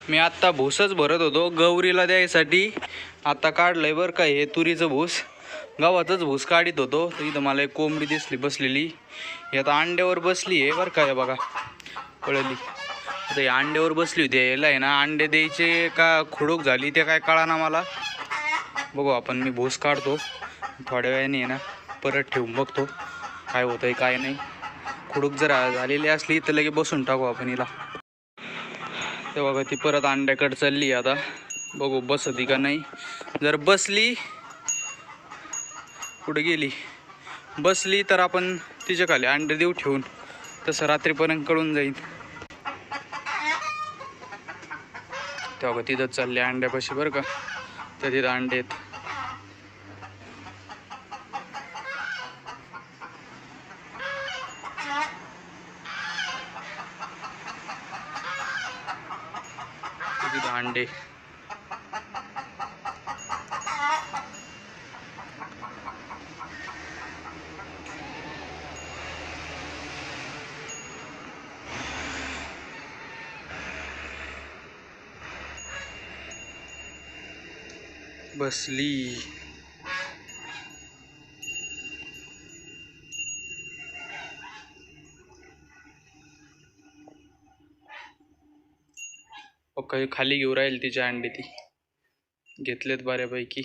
मी आत्ता भूसच भरत होतो गौरीला द्यायसाठी. आता काढलंय बरं का हे तुरीचं भूस, गव्हाचंच भूस काढित होतो. तर इथं मला एक कोंबडी दिसली बसलेली. ही आता अंड्यावर बसली आहे बरं का. हे बघा पळली. आता ही अंड्यावर बसली होती. याला आहे ना अंडे द्यायचे का खुडूक झाली ते काय कळाना मला. बघू आपण. मी भूस काढतो थोड्या वेळाने आहे ना, परत ठेवून बघतो काय होतंय काय नाही. खुडूक जर झालेली असली तर लगे बसून टाकू आपण हिला. ते बघा ती परत अंड्याकडे चालली. आता बघू बसती का नाही. जर बसली, कुठे गेली, बसली तर आपण तिच्या खाली अंडे देऊ ठेवून. तसं रात्रीपर्यंत कळून जाईल. ते बघा तिथं चालले अंड्यापाशी बरं का. त्या तिथं अंडे आहेत. तिथं अंडे. बसली. काही खाली घेऊ राहील तिचे अंडे. ती घेतलेत बऱ्यापैकी.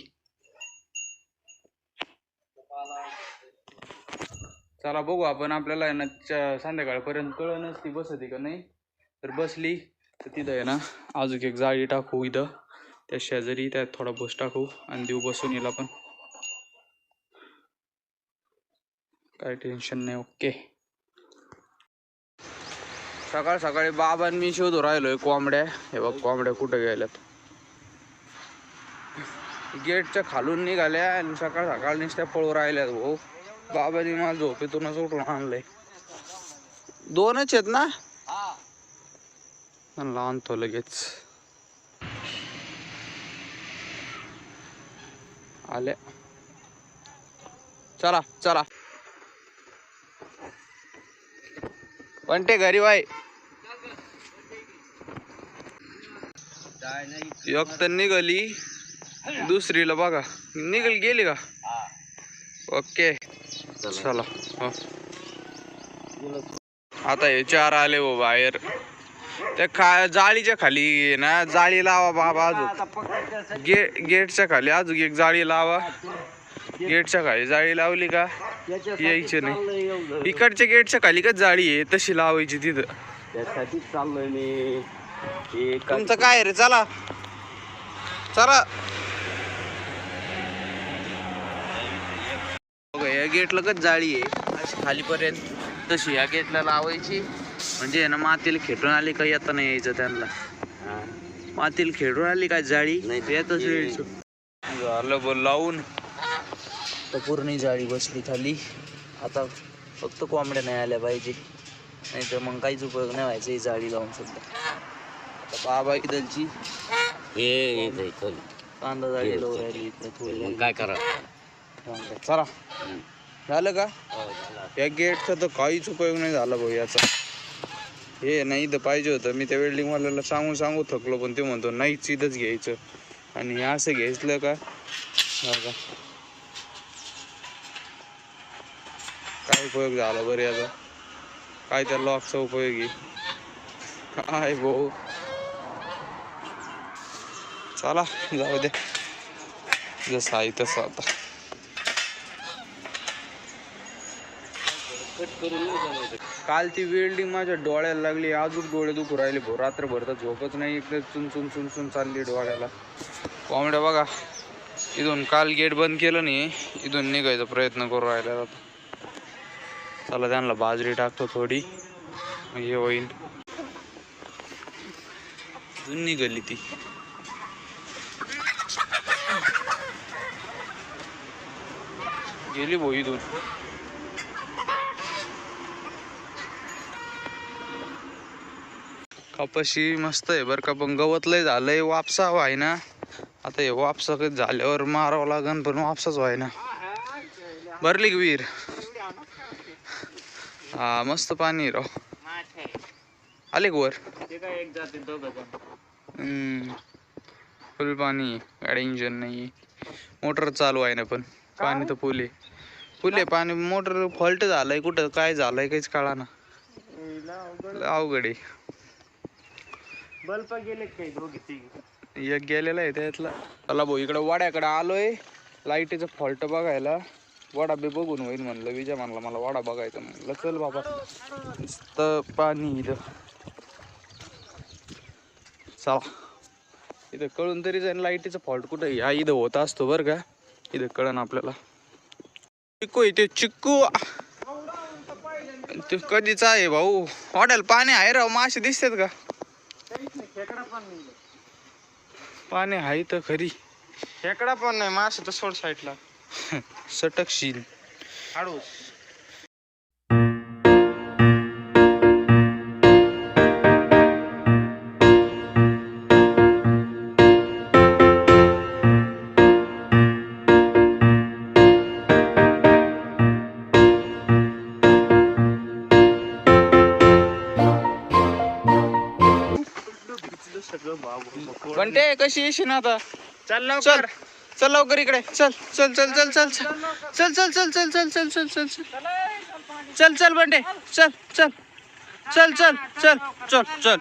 चला बघू आपण. आपल्याला आहे ना संध्याकाळपर्यंत कळणच ती बसते का नाही. तर बसली तर तिथं आहे ना अजून एक जाळी टाकू. इथं त्या शेजारी त्यात थोडा भूस टाकू आणि देऊ बसून येईल आपण. काय टेन्शन नाही. ओके. सकाळ सकाळी बाबा मी शोधू राहिलोय कोंबड्या. हे बघ कोंबड्या कुठे गेल्यात. गेटच्या खालून निघाल्या आणि सकाळ सकाळ नुसत्या पळू राहिल्यात. भाऊ बाबांनी मला झोपेतूनच उठून आणलंय. दोनच आहेत ना. आणतो लगेच. आले. चला चला पण ते घरी बाय. एक तर निघाली, दुसरीला बघा निघाल गेली का. ओके चला. आता हे 4 आले हो बाहेर. त्या जाळीच्या खाली ना जाळी लावा बाबा. अजून गेटच्या खाली अजून एक जाळी लावा. गेटच्या खाली जाळी लावली का यायचे नाही. इकडच्या गेटच्या खाली का जाळी आहे तशी लावायची तिथं. त्यासाठीच चाललोय मी. तुमचं काय रे. चला चला. या गेटला कच जाळी आहे अशी खालीपर्यंत. तशी या गेटला लावायची. म्हणजे ना मातीला खेटून आली का येता नाही यायचं त्यांना. मातीला खेटून आली काय जाळी नाही येतच यायचं. झालं बोल लावून. तर पूर्ण जाळी बसली खाली. आता फक्त कोंबड्या नाही आल्या पाहिजे, नाही तर मग काहीच उपयोग नाही व्हायचं ही जाळी लावून सुद्धा. आता बाबा इथलची कांदा जाळी लावून राहिली इथं थोडी. काय करा. चला झालं का. या गेटचा तर काहीच उपयोग नाही झाला भाऊ याचा. हे नाही तर पाहिजे होतं. मी त्या वेल्डिंगवाल्याला सांगू थकलो पण ते म्हणतो नाहीच इथंच घ्यायचं. आणि हे असं घ्यायचं का. काय उपयोग झाला बरं याचा. काय त्या लॉकचा उपयोग आहे काय भाऊ. चला जाऊ दे जसं आहे तसं. आता काल ती वेल्डिंग माझ्या डोळ्याला लागली. अजून डोळे दुखू राहिले भाऊ. रात्रभर तर झोपच नाही. इकडे चुन चालली डोळ्याला. कोंबड्या बघा इथून काल गेट बंद केलं नाही. इथून निघायचा प्रयत्न करू राहिला आता. चला त्यांना बाजरी टाकतो थोडी हे होईल. इथून निघाली ती. गेली भाऊ इथून. कपाशी मस्त आहे बरं का. पण गवत लय झालंय. वापसा व्हाय ना. आता हे वापसा कधी झाल्यावर मारावं लागन. पण वापसाच व्हाय ना. भरली की विहीर. हा मस्त पाणी राव. आले वर. फुल पाणी, गाडी इंजन नाही, मोटर चालू आहे ना, पण पाणी तर फुल आहे पाणी. मोटर फॉल्ट झालंय, कुठं काय झालंय काहीच कळा ना. अवघड आहे. बल्ब गेले काही दोघे तिघे. एक गेलेला आहे त्यातला. चला भाऊ, इकडं वाड्याकडे आलोय लाईटीचं फॉल्ट बघायला. वाडा बी बघून होईल म्हणलं. विजय म्हणला मला वाडा बघायचा, म्हणलं चल बाबा. नुसतं पाणी इथं. चला, इथं कळून तरी जाईल लाईटीचा फॉल्ट कुठं. ह्या इथं होत असतो बरं का, इथं कळण आपल्याला. चिक्कू इथे चिक्कू ते कधीच आहे भाऊ. हॉटेल पाणी आहे राव, मासे दिसतात का? पाणी आहे तर खरी. खेकडा पण नाही, मासे तर सोड साईडला. सटकशील हाडूस. पण ते कशी येशील आता? चल चल लवकर. चल लवकर इकडे. चल चल चल चल चल चल चल चल चल चल चल चल चल चल चल चल बंडे चल चल चल चल चल चल चल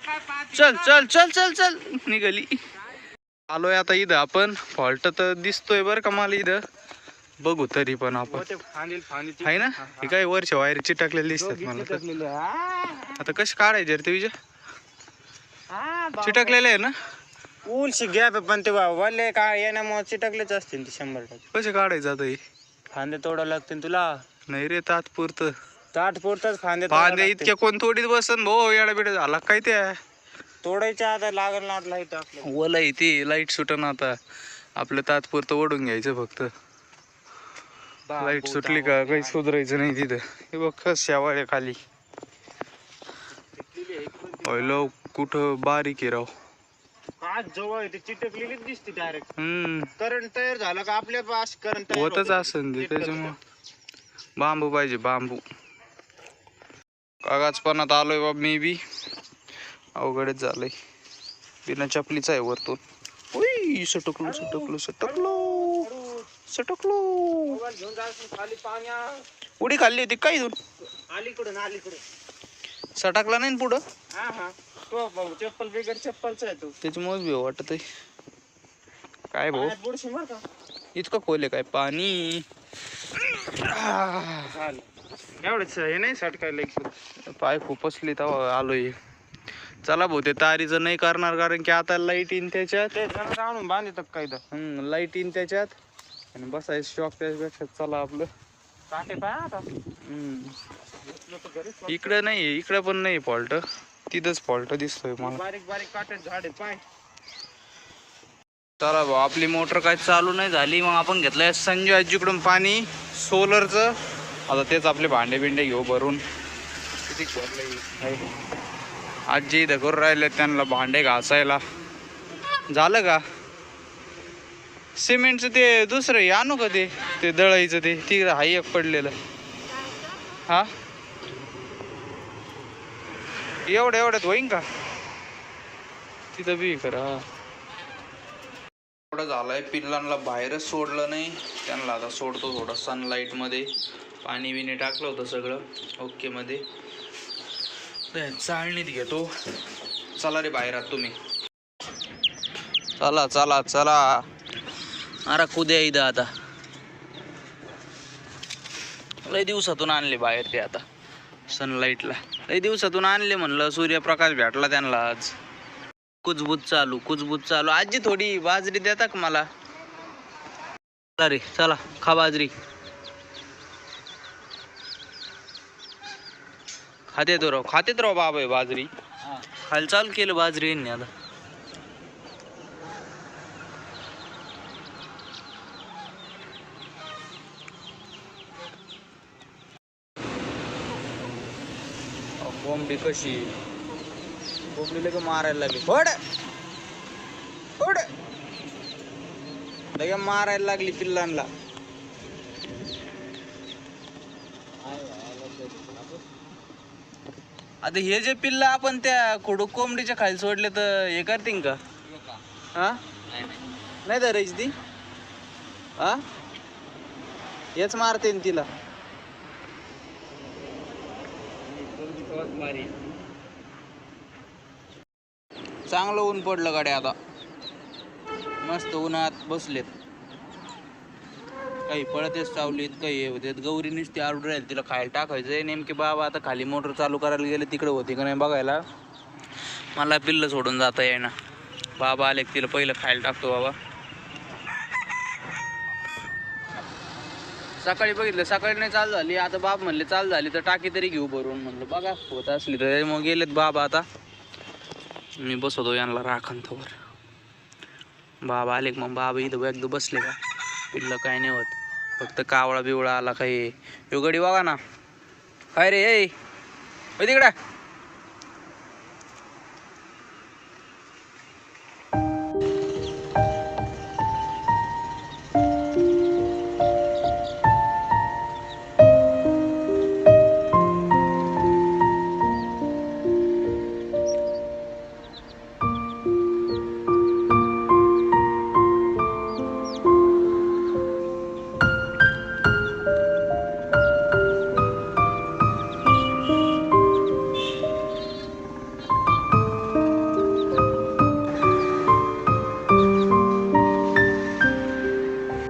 चल चल चल चल चल निघाली. आलोय आता इथं आपण. फॉल्ट तर दिसतोय बरं का मला इथं. बघू तरी पण आपण आहे ना. हे काय वरच्या वायर चिटकलेले दिसतात मला. आता कशी काढायचे रे ते विजय? चिटकलेले आहे ना. उलशी गॅप पण ते वल्ले काय येण्यामुळे चिटकलेच असतील ते 100%. कसे काढायचं आता हे? फांदे तोडावं लागतील तुला. नाही रे, तात्पुरतं. ताटपुरतच फांदे फांदे इतक्या कोण तोडीत बसन भाऊ. येडा बिडा झाला काय त्या? तोडायच्या आता लागल ना लाईट आपलं. ओला आहे ती लाईट सुटन आता. आपलं तात्पुरतं ओढून घ्यायचं फक्त. लाईट सुटली का काही सुधारायचं नाही तिथं. हे बघ कस शेवाळे खाली. पहिलं कुठं बारीक आहे राव. आज जवळ ते चिटकलेलीच दिसते डायरेक्ट. हम्म, करंट तयार झाला का आपल्या पास करंट होतच असन ते. त्याच्यामुळं बांबू पाहिजे, बांबू. कागजपणात आलोय बाबा मी बी. अवघडच झालंय. बिना चपलीचा आहे वरतून. उई, सटकलो सटकलो सटकलो सटकलो. घेऊन जायचं खाली पाण्यात. उडी खाल्ली होती काय इथून? अलीकडून अलीकडे. सटकला नाही ना पुढं? हा हा. तो भाऊ चप्पल बिगर चप्पलचा आहे तो. त्याच्यामुळेच भी वाटत आहे. काय भाऊ, पाण्यात बुडशील बरं का. इतकं खोल आहे काय पाणी? चालेल. एवढंच हे नाही सटकायला. पाय खूप असली तेव्हा आलोय. चला भाऊ, ते तारीचं नाही करणार कारण की आता लाईट येईन त्याच्यात. ते जरा आणून बांधित काय तर. लाईट येईन त्याच्यात आणि बसायचं शॉक. त्याच्यापेक्षा चला आपलं. काटे पाय आता. इकडं नाही, इकडं पण नाही फॉल्ट. तिथंच फॉल्ट दिसतोय मला. बारीक बारीक काटे झाडे पाय. चला भाऊ, आपली मोटर काय चालू नाही झाली. मग आपण घेतलंय संजय आजीकडून पाणी सोलरचं. आता तेच आपले भांडे बिंडे घेऊ भरून. किती भरलंय आजी इथं करून राहिले त्यांना भांडे घासायला. झालं का? सिमेंटचं ते दुसरं हे आणू का? ते दळायचं ते तिकडं हाय एक पडलेलं. हा, एवढ्यात होईन का? तिथं बी करा. एवढं झालंय. पिल्लांना बाहेरच सोडलं नाही. त्यांना आता सोडतो थोडं सनलाईट मध्ये. पाणी बिणी टाकलं होतं सगळं ओके मध्ये. चाळणीत घेतो. चला रे बाहेर आहात तुम्ही. चला चला चला. अरे कुद्या इथं आता. लय दिवसातून आणले बाहेर ते आता सनलाईटला. लय दिवसातून आणले म्हणलं. सूर्यप्रकाश भेटला त्यांना आज. कुजबूज चालू. आजी थोडी बाजरी देता का मला? चला रे चला, खा बाजरी. खातेत राव बाबा बाजरी. खाली चालू केलं बाजरी यांनी आता. कोंबडी कशी? कोंबडीला का मारायला लागली. लगे मारायला लागली पिल्लांना. आता हे जे पिल्ला आपण त्या खुडूक कोंबडीच्या खाली सोडले तर हे करतील का? हा नाही धरायची ती हा हेच मारते न तिला चांगलं ऊन पडलं गाड्या आता मस्त उन्हात बसलेत काही पळतेच चावलीत काही होते गौरी नुसती आरडू राहील तिला खायला टाकायचंय नेमके बाबा आता खाली मोटर चालू करायला गेले तिकडे होती का नाही बघायला मला पिल्लं सोडून जाता येईना बाबा आले तिला पहिलं खायला टाकतो बाबा सकाळी बघितलं सकाळी नाही चालू झाली आता बाप म्हणले चालू झाली तर टाकी तरी घेऊ भरून म्हणलं बघा होत असली तर मग गेलेत बाबा आता मी बसवतो यांना राखणथवर बाबा आले मग बाबा इथं एकदा बसले का पिल्लं काय नाही होत फक्त कावळा बिवळा आला काही यो गडी बघा ना काय रे ए तिकडा